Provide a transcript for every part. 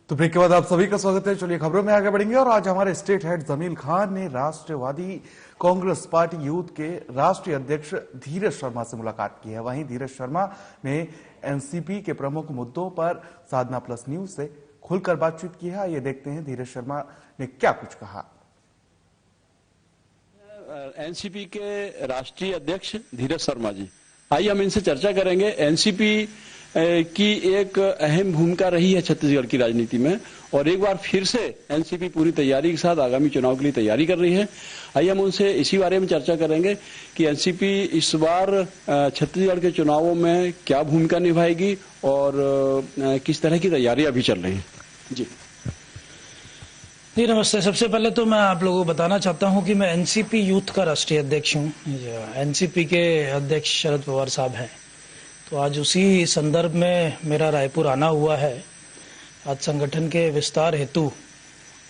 तो ब्रेक के बाद आप सभी का स्वागत है। चलिए खबरों में आगे बढ़ेंगे और आज हमारे स्टेट हेड जमील खान ने राष्ट्रवादी कांग्रेस पार्टी यूथ के राष्ट्रीय अध्यक्ष धीरज शर्मा से मुलाकात की है। वहीं धीरज शर्मा ने एनसीपी के प्रमुख मुद्दों पर साधना प्लस न्यूज से खुलकर बातचीत की है। ये देखते हैं धीरज शर्मा ने क्या कुछ कहा। एनसीपी के राष्ट्रीय अध्यक्ष धीरज शर्मा जी, आइए हम इनसे चर्चा करेंगे। एनसीपी की एक अहम भूमिका रही है छत्तीसगढ़ की राजनीति में और एक बार फिर से एनसीपी पूरी तैयारी के साथ आगामी चुनाव के लिए तैयारी कर रही है। आइए हम उनसे इसी बारे में चर्चा करेंगे कि एनसीपी इस बार छत्तीसगढ़ के चुनावों में क्या भूमिका निभाएगी और किस तरह की तैयारी अभी चल रही है। जी नमस्ते। सबसे पहले तो मैं आप लोगों को बताना चाहता हूं कि मैं एनसीपी यूथ का राष्ट्रीय अध्यक्ष हूं। एनसीपी के अध्यक्ष शरद पवार साहब हैं, तो आज उसी संदर्भ में मेरा रायपुर आना हुआ है। आज संगठन के विस्तार हेतु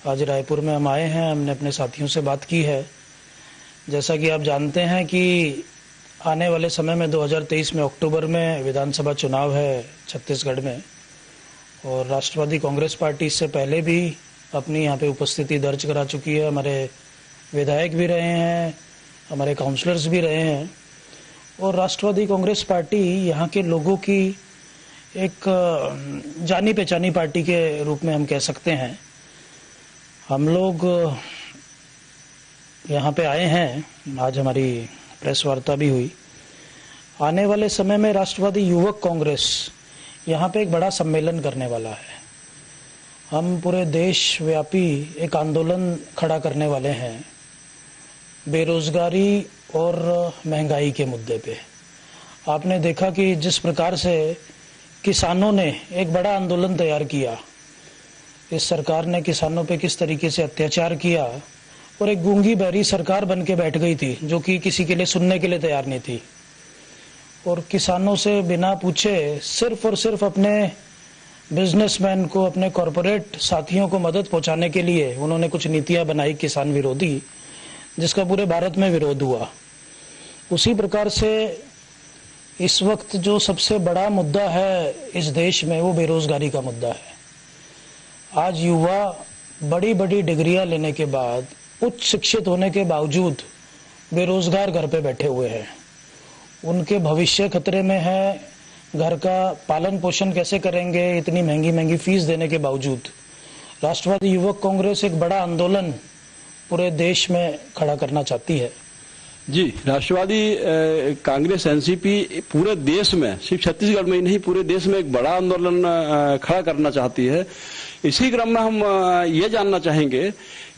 आज रायपुर में हम आए हैं। हमने अपने साथियों से बात की है। जैसा कि आप जानते हैं कि आने वाले समय में 2023 में अक्टूबर में विधानसभा चुनाव है छत्तीसगढ़ में और राष्ट्रवादी कांग्रेस पार्टी इससे पहले भी अपनी यहाँ पे उपस्थिति दर्ज करा चुकी है। हमारे विधायक भी रहे हैं, हमारे काउंसलर्स भी रहे हैं और राष्ट्रवादी कांग्रेस पार्टी यहाँ के लोगों की एक जानी पहचानी पार्टी के रूप में हम कह सकते हैं। हम लोग यहाँ पे आए हैं, आज हमारी प्रेस वार्ता भी हुई। आने वाले समय में राष्ट्रवादी युवक कांग्रेस यहाँ पे एक बड़ा सम्मेलन करने वाला है। हम पूरे देशव्यापी एक आंदोलन खड़ा करने वाले हैं बेरोजगारी और महंगाई के मुद्दे पे। आपने देखा कि जिस प्रकार से किसानों ने एक बड़ा आंदोलन तैयार किया, इस सरकार ने किसानों पे किस तरीके से अत्याचार किया और एक गूंगी बहरी सरकार बन के बैठ गई थी जो कि किसी के लिए सुनने के लिए तैयार नहीं थी। और किसानों से बिना पूछे सिर्फ और सिर्फ अपने बिजनेसमैन को, अपने कॉरपोरेट साथियों को मदद पहुंचाने के लिए उन्होंने कुछ नीतियां बनाई किसान विरोधी, जिसका पूरे भारत में विरोध हुआ। उसी प्रकार से इस वक्त जो सबसे बड़ा मुद्दा है इस देश में वो बेरोजगारी का मुद्दा है। आज युवा बड़ी बड़ी डिग्रियां लेने के बाद, उच्च शिक्षित होने के बावजूद बेरोजगार घर पे बैठे हुए हैं। उनके भविष्य खतरे में है। घर का पालन पोषण कैसे करेंगे इतनी महंगी महंगी फीस देने के बावजूद। राष्ट्रवादी युवक कांग्रेस एक बड़ा आंदोलन पूरे देश में खड़ा करना चाहती है। जी, राष्ट्रवादी कांग्रेस एनसीपी पूरे देश में, सिर्फ छत्तीसगढ़ में ही नहीं पूरे देश में एक बड़ा आंदोलन खड़ा करना चाहती है। इसी क्रम में हम ये जानना चाहेंगे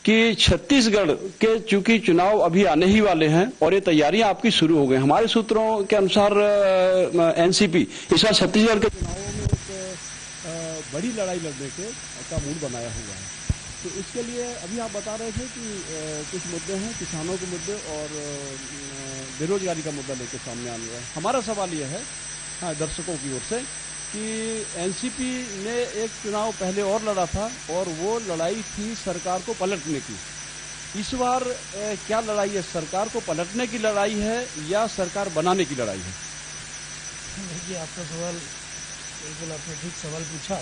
कि छत्तीसगढ़ के चूंकि चुनाव अभी आने ही वाले हैं और ये तैयारियां आपकी शुरू हो गई। हमारे सूत्रों के अनुसार एनसीपी इस बार छत्तीसगढ़ के चुनावों में एक बड़ी लड़ाई लड़ने का मूड बनाया हुआ है। तो इसके लिए अभी आप बता रहे थे कि कुछ मुद्दे हैं, किसानों के मुद्दे और बेरोजगारी का मुद्दा लेकर सामने आने रहा है। हमारा सवाल यह है दर्शकों की ओर से कि एनसीपी ने एक चुनाव पहले और लड़ा था और वो लड़ाई थी सरकार को पलटने की। इस बार क्या लड़ाई है? सरकार को पलटने की लड़ाई है या सरकार बनाने की लड़ाई है? देखिए, आपका सवाल बिल्कुल आपने ठीक सवाल पूछा,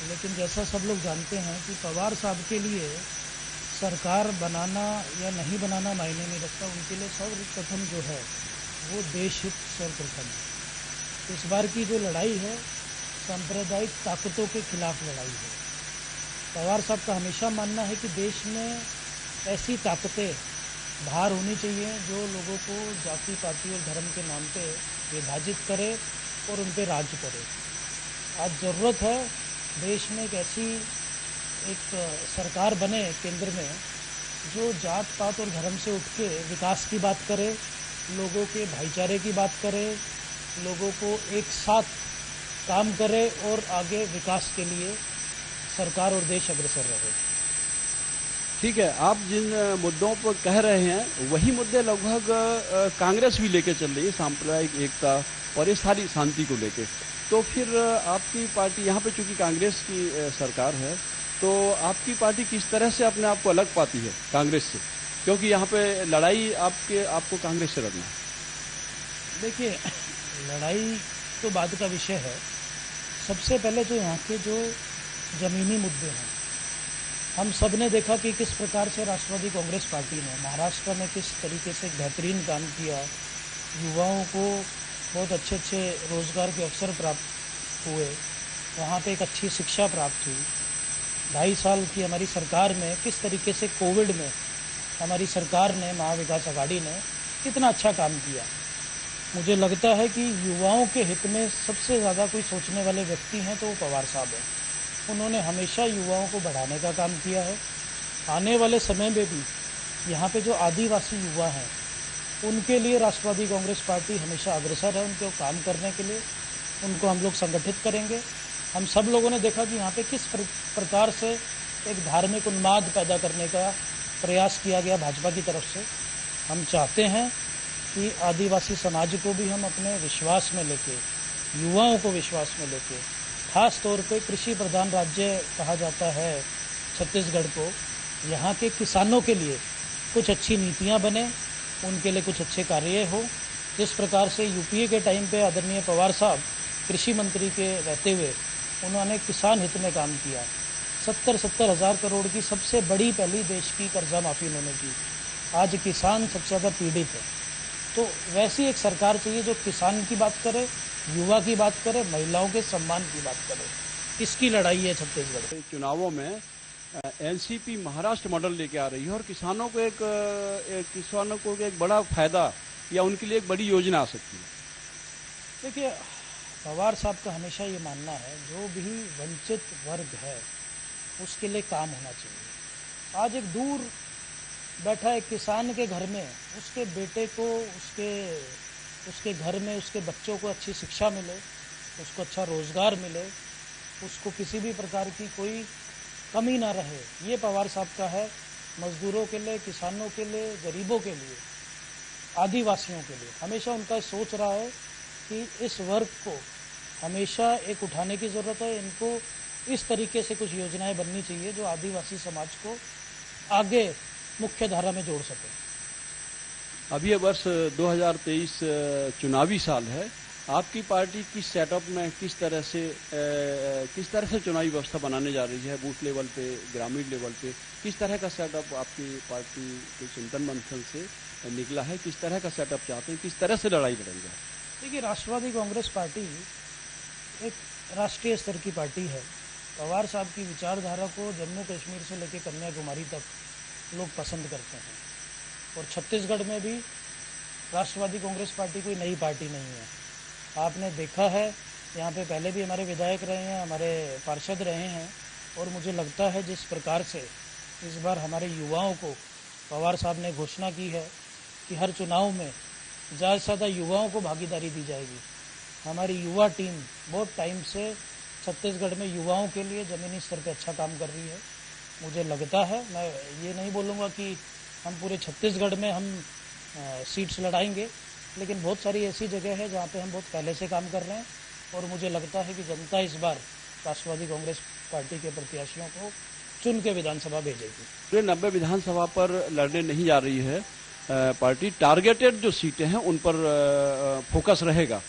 लेकिन जैसा सब लोग जानते हैं कि पवार साहब के लिए सरकार बनाना या नहीं बनाना मायने नहीं रखता। उनके लिए सर्वप्रथम जो है वो देश हित सर्वप्रथम है। इस बार की जो लड़ाई है सांप्रदायिक ताकतों के खिलाफ लड़ाई है। पवार साहब का हमेशा मानना है कि देश में ऐसी ताकतें बाहर होनी चाहिए जो लोगों को जाति पाति और धर्म के नाम पे विभाजित करे और उन पे राज करे। आज ज़रूरत है देश में एक ऐसी सरकार बने केंद्र में जो जात पात और धर्म से उठ के विकास की बात करे, लोगों के भाईचारे की बात करे, लोगों को एक साथ काम करे और आगे विकास के लिए सरकार और देश अग्रसर रहे। ठीक है, आप जिन मुद्दों पर कह रहे हैं वही मुद्दे लगभग कांग्रेस भी लेके चल रही है, सांप्रदायिक एकता और ये सारी शांति को लेके। तो फिर आपकी पार्टी यहाँ पे चूंकि कांग्रेस की सरकार है, तो आपकी पार्टी किस तरह से अपने आप को अलग पाती है कांग्रेस से? क्योंकि यहाँ पे लड़ाई आपको कांग्रेस से लड़ना है। देखिए, लड़ाई तो बाद का विषय है। सबसे पहले तो यहाँ के जो जमीनी मुद्दे हैं। हम सब ने देखा कि किस प्रकार से राष्ट्रवादी कांग्रेस पार्टी ने महाराष्ट्र में किस तरीके से एक बेहतरीन काम किया, युवाओं को बहुत अच्छे अच्छे रोजगार के अवसर प्राप्त हुए, वहाँ पे एक अच्छी शिक्षा प्राप्त हुई। 2.5 साल की हमारी सरकार में किस तरीके से कोविड में हमारी सरकार ने, महाविकास आघाड़ी ने कितना अच्छा काम किया। मुझे लगता है कि युवाओं के हित में सबसे ज़्यादा कोई सोचने वाले व्यक्ति हैं तो वो पवार साहब हैं। उन्होंने हमेशा युवाओं को बढ़ाने का काम किया है। आने वाले समय में भी यहाँ पे जो आदिवासी युवा हैं उनके लिए राष्ट्रवादी कांग्रेस पार्टी हमेशा अग्रसर है, उनको काम करने के लिए उनको हम लोग संगठित करेंगे। हम सब लोगों ने देखा कि यहाँ पे किस प्रकार से एक धार्मिक उन्माद पैदा करने का प्रयास किया गया भाजपा की तरफ से। हम चाहते हैं कि आदिवासी समाज को भी हम अपने विश्वास में लेके, युवाओं को विश्वास में लेके, खास तौर पे कृषि प्रधान राज्य कहा जाता है छत्तीसगढ़ को, यहाँ के किसानों के लिए कुछ अच्छी नीतियाँ बने, उनके लिए कुछ अच्छे कार्य हो। जिस प्रकार से यूपीए के टाइम पे आदरणीय पवार साहब कृषि मंत्री के रहते हुए उन्होंने किसान हित में काम किया। 70 हज़ार करोड़ की सबसे बड़ी पहली देश की कर्जा माफ़ी उन्होंने की। आज किसान सबसे ज़्यादा पीड़ित है, तो वैसी एक सरकार चाहिए जो किसान की बात करे, युवा की बात करे, महिलाओं के सम्मान की बात करे। इसकी लड़ाई है छत्तीसगढ़। चुनावों में एनसीपी महाराष्ट्र मॉडल लेके आ रही है और किसानों को एक बड़ा फायदा या उनके लिए एक बड़ी योजना आ सकती है। देखिए, पवार साहब का हमेशा ये मानना है जो भी वंचित वर्ग है उसके लिए काम होना चाहिए। आज एक दूर बैठा एक किसान के घर में उसके बेटे को उसके घर में उसके बच्चों को अच्छी शिक्षा मिले, उसको अच्छा रोजगार मिले, उसको किसी भी प्रकार की कोई कमी ना रहे, ये पवार साहब का है। मजदूरों के लिए, किसानों के लिए, गरीबों के लिए, आदिवासियों के लिए हमेशा उनका सोच रहा है कि इस वर्ग को हमेशा एक उठाने की ज़रूरत है। इनको इस तरीके से कुछ योजनाएं बननी चाहिए जो आदिवासी समाज को आगे मुख्य धारा में जोड़ सके। अभी ये वर्ष 2023 चुनावी साल है। आपकी पार्टी किस सेटअप में किस तरह से चुनावी व्यवस्था बनाने जा रही है? बूथ लेवल पे, ग्रामीण लेवल पे किस तरह का सेटअप आपकी पार्टी के चिंतन मंथन से निकला है? किस तरह का सेटअप चाहते हैं? किस तरह से लड़ाई लड़ेंगे? देखिए, राष्ट्रवादी कांग्रेस पार्टी एक राष्ट्रीय स्तर की पार्टी है। पवार साहब की विचारधारा को जम्मू कश्मीर से लेकर कन्याकुमारी तक लोग पसंद करते हैं और छत्तीसगढ़ में भी राष्ट्रवादी कांग्रेस पार्टी कोई नई पार्टी नहीं है। आपने देखा है यहाँ पे पहले भी हमारे विधायक रहे हैं, हमारे पार्षद रहे हैं और मुझे लगता है जिस प्रकार से इस बार हमारे युवाओं को पवार साहब ने घोषणा की है कि हर चुनाव में ज़्यादा से ज़्यादा युवाओं को भागीदारी दी जाएगी। हमारी युवा टीम बहुत टाइम से छत्तीसगढ़ में युवाओं के लिए ज़मीनी स्तर पर अच्छा काम कर रही है। मुझे लगता है, मैं ये नहीं बोलूँगा कि हम पूरे छत्तीसगढ़ में हम सीट्स लड़ाएंगे, लेकिन बहुत सारी ऐसी जगह है जहाँ पे हम बहुत पहले से काम कर रहे हैं और मुझे लगता है कि जनता इस बार राष्ट्रवादी कांग्रेस पार्टी के प्रत्याशियों को चुन के विधानसभा भेजेगी। 90 विधानसभा पर लड़ने नहीं जा रही है पार्टी। टारगेटेड जो सीटें हैं उन पर फोकस रहेगा।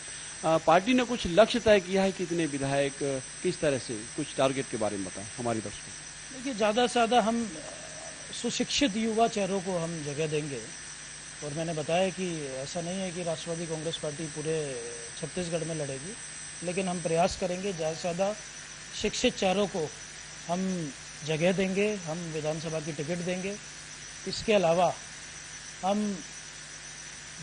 पार्टी ने कुछ लक्ष्य तय किया है, कितने विधायक, किस तरह से, कुछ टारगेट के बारे में बताएं हमारी दर्शकों को। देखिए, ज़्यादा से ज़्यादा हम सुशिक्षित युवा चेहरों को हम जगह देंगे और मैंने बताया कि ऐसा नहीं है कि राष्ट्रवादी कांग्रेस पार्टी पूरे छत्तीसगढ़ में लड़ेगी, लेकिन हम प्रयास करेंगे ज़्यादा से ज़्यादा शिक्षित चेहरों को हम जगह देंगे, हम विधानसभा की टिकट देंगे। इसके अलावा हम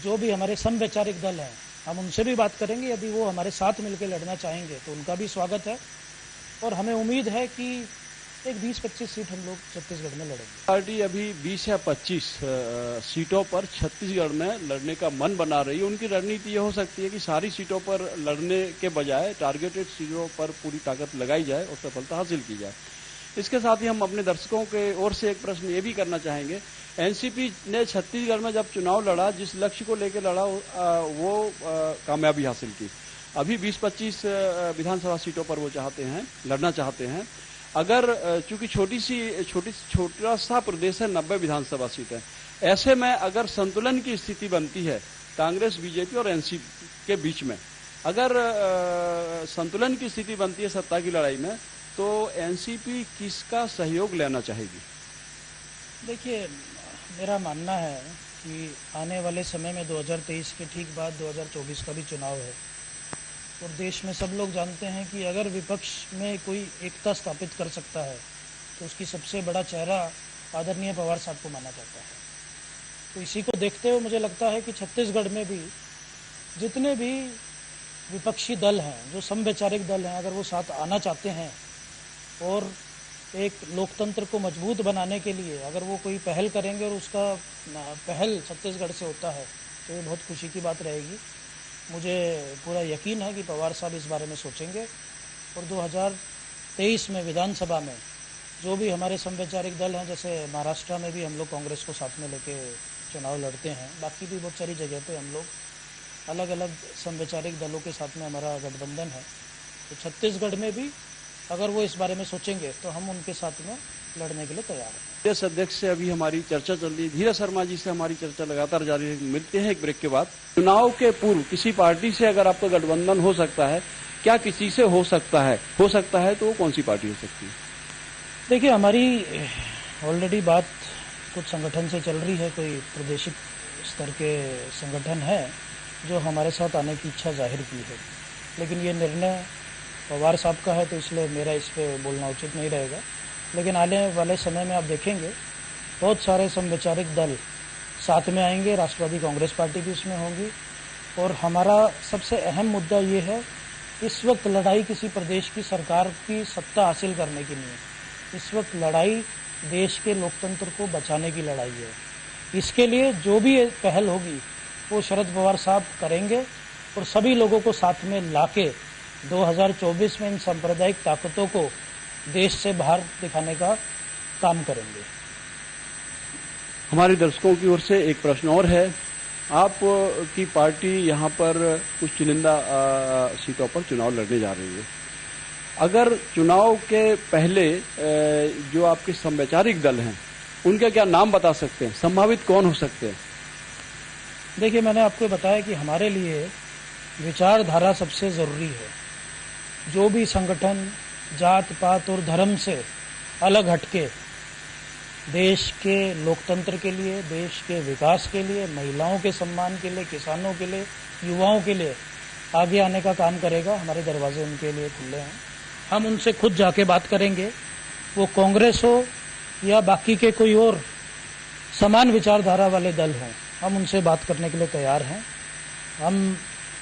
जो भी हमारे समवैचारिक दल हैं हम उनसे भी बात करेंगे। यदि वो हमारे साथ मिलकर लड़ना चाहेंगे तो उनका भी स्वागत है और हमें उम्मीद है कि एक 20-25 सीट हम लोग छत्तीसगढ़ में लड़ेंगे। पार्टी अभी 20 या 25 सीटों पर छत्तीसगढ़ में लड़ने का मन बना रही है। उनकी रणनीति ये हो सकती है कि सारी सीटों पर लड़ने के बजाय टारगेटेड सीटों पर पूरी ताकत लगाई जाए और सफलता हासिल की जाए। इसके साथ ही हम अपने दर्शकों के ओर से एक प्रश्न ये भी करना चाहेंगे। एनसीपी ने छत्तीसगढ़ में जब चुनाव लड़ा, जिस लक्ष्य को लेकर लड़ा वो कामयाबी हासिल की। अभी 20-25 विधानसभा सीटों पर वो लड़ना चाहते हैं। अगर चूंकि छोटा सा प्रदेश है, 90 विधानसभा सीट है, ऐसे में अगर संतुलन की स्थिति बनती है कांग्रेस, बीजेपी और एनसीपी के बीच में, अगर संतुलन की स्थिति बनती है सत्ता की लड़ाई में, तो एनसीपी किसका सहयोग लेना चाहेगी? देखिए, मेरा मानना है कि आने वाले समय में 2023 के ठीक बाद 2024 का भी चुनाव है और देश में सब लोग जानते हैं कि अगर विपक्ष में कोई एकता स्थापित कर सकता है तो उसकी सबसे बड़ा चेहरा आदरणीय पवार साहब को माना जाता है। तो इसी को देखते हुए मुझे लगता है कि छत्तीसगढ़ में भी जितने भी विपक्षी दल हैं, जो समवैचारिक दल हैं, अगर वो साथ आना चाहते हैं और एक लोकतंत्र को मजबूत बनाने के लिए अगर वो कोई पहल करेंगे और उसका पहल छत्तीसगढ़ से होता है तो ये बहुत खुशी की बात रहेगी। मुझे पूरा यकीन है कि पवार साहब इस बारे में सोचेंगे और 2023 में विधानसभा में जो भी हमारे समवैचारिक दल हैं, जैसे महाराष्ट्र में भी हम लोग कांग्रेस को साथ में लेके चुनाव लड़ते हैं, बाकी भी बहुत सारी जगह पे हम लोग अलग अलग समवैचारिक दलों के साथ में हमारा गठबंधन है। तो छत्तीसगढ़ में भी अगर वो इस बारे में सोचेंगे तो हम उनके साथ में लड़ने के लिए तैयार हैं। प्रदेश अध्यक्ष से अभी हमारी चर्चा चल रही है, धीरज शर्मा जी से हमारी चर्चा लगातार जारी है। मिलते हैं एक ब्रेक के बाद। चुनाव के पूर्व किसी पार्टी से अगर आपका गठबंधन हो सकता है, क्या किसी से हो सकता है तो वो कौन सी पार्टी हो सकती है? देखिए, हमारी ऑलरेडी बात कुछ संगठन से चल रही है, कोई प्रादेशिक स्तर के संगठन है जो हमारे साथ आने की इच्छा जाहिर की है, लेकिन ये निर्णय पवार साहब का है तो इसलिए मेरा इस पर बोलना उचित नहीं रहेगा। लेकिन आने वाले समय में आप देखेंगे बहुत सारे समवैचारिक दल साथ में आएंगे, राष्ट्रवादी कांग्रेस पार्टी भी उसमें होंगी और हमारा सबसे अहम मुद्दा ये है, इस वक्त लड़ाई किसी प्रदेश की सरकार की सत्ता हासिल करने की नहीं है। इस वक्त लड़ाई देश के लोकतंत्र को बचाने की लड़ाई है। इसके लिए जो भी पहल होगी वो शरद पवार साहब करेंगे और सभी लोगों को साथ में लाके 2024 में इन सांप्रदायिक ताकतों को देश से बाहर दिखाने का काम करेंगे। हमारे दर्शकों की ओर से एक प्रश्न और है। आप की पार्टी यहाँ पर कुछ चुनिंदा सीटों पर चुनाव लड़ने जा रही है। अगर चुनाव के पहले जो आपके समवैचारिक दल हैं उनका क्या नाम बता सकते हैं? संभावित कौन हो सकते हैं? देखिए, मैंने आपको बताया कि हमारे लिए विचारधारा सबसे जरूरी है। जो भी संगठन जात पात और धर्म से अलग हटके देश के लोकतंत्र के लिए, देश के विकास के लिए, महिलाओं के सम्मान के लिए, किसानों के लिए, युवाओं के लिए आगे आने का काम करेगा, हमारे दरवाजे उनके लिए खुले हैं। हम उनसे खुद जाके बात करेंगे, वो कांग्रेस हो या बाकी के कोई और समान विचारधारा वाले दल हों, हम उनसे बात करने के लिए तैयार हैं। हम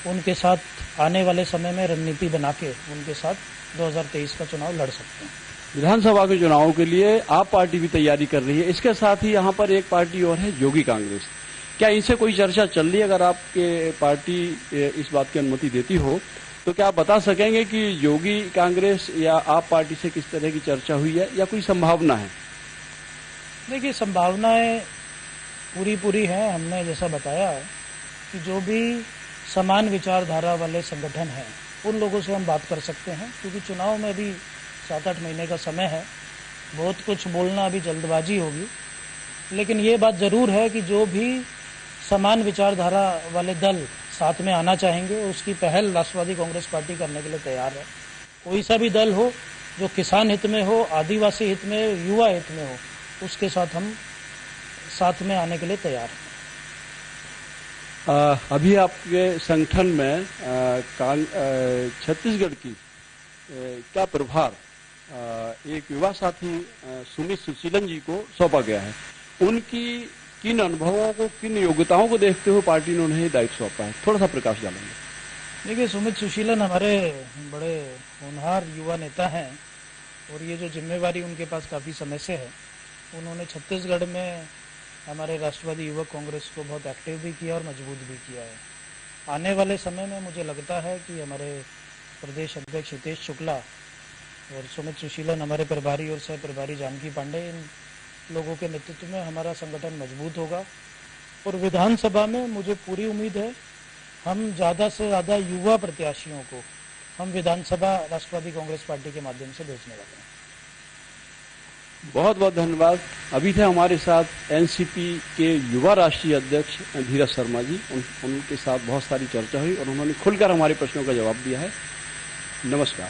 उनके साथ आने वाले समय में रणनीति बना के उनके साथ 2023 का चुनाव लड़ सकते हैं। विधानसभा के चुनाव के लिए आप पार्टी भी तैयारी कर रही है, इसके साथ ही यहाँ पर एक पार्टी और है, योगी कांग्रेस। क्या इनसे कोई चर्चा चल रही है? अगर आपके पार्टी इस बात की अनुमति देती हो तो क्या आप बता सकेंगे कि योगी कांग्रेस या आप पार्टी से किस तरह की चर्चा हुई है या कोई संभावना है? देखिए, संभावनाएं पूरी हैं। हमने जैसा बताया कि जो भी समान विचारधारा वाले संगठन हैं उन लोगों से हम बात कर सकते हैं, क्योंकि चुनाव में भी 7-8 महीने का समय है, बहुत कुछ बोलना अभी जल्दबाजी होगी। लेकिन ये बात जरूर है कि जो भी समान विचारधारा वाले दल साथ में आना चाहेंगे उसकी पहल राष्ट्रवादी कांग्रेस पार्टी करने के लिए तैयार है। कोई सा भी दल हो जो किसान हित में हो, आदिवासी हित में हो, युवा हित में हो, उसके साथ हम साथ में आने के लिए तैयार हैं। अभी आपके संगठन में छत्तीसगढ़ की क्या प्रभार एक युवा साथी सुमित सुशीलन जी को सौंपा गया है। उनकी किन अनुभवों को, किन योग्यताओं को देखते हुए पार्टी ने उन्हें दायित्व सौंपा है, थोड़ा सा प्रकाश डालेंगे? देखिए, सुमित सुशीलन हमारे बड़े होनहार युवा नेता हैं और ये जो जिम्मेवारी उनके पास काफ़ी समय से है, उन्होंने छत्तीसगढ़ में हमारे राष्ट्रवादी युवक कांग्रेस को बहुत एक्टिव भी किया और मजबूत भी किया है। आने वाले समय में मुझे लगता है कि हमारे प्रदेश अध्यक्ष हितेश शुक्ला और सुमित सुशीलन, हमारे प्रभारी और सह प्रभारी जानकी पांडे, इन लोगों के नेतृत्व में हमारा संगठन मजबूत होगा और विधानसभा में मुझे पूरी उम्मीद है हम ज़्यादा से ज़्यादा युवा प्रत्याशियों को हम विधानसभा राष्ट्रवादी कांग्रेस पार्टी के माध्यम से भेजने वाले हैं। बहुत बहुत धन्यवाद। अभी थे हमारे साथ एनसीपी के युवा राष्ट्रीय अध्यक्ष धीरज शर्मा जी। उनके साथ बहुत सारी चर्चा हुई और उन्होंने खुलकर हमारे प्रश्नों का जवाब दिया है। नमस्कार।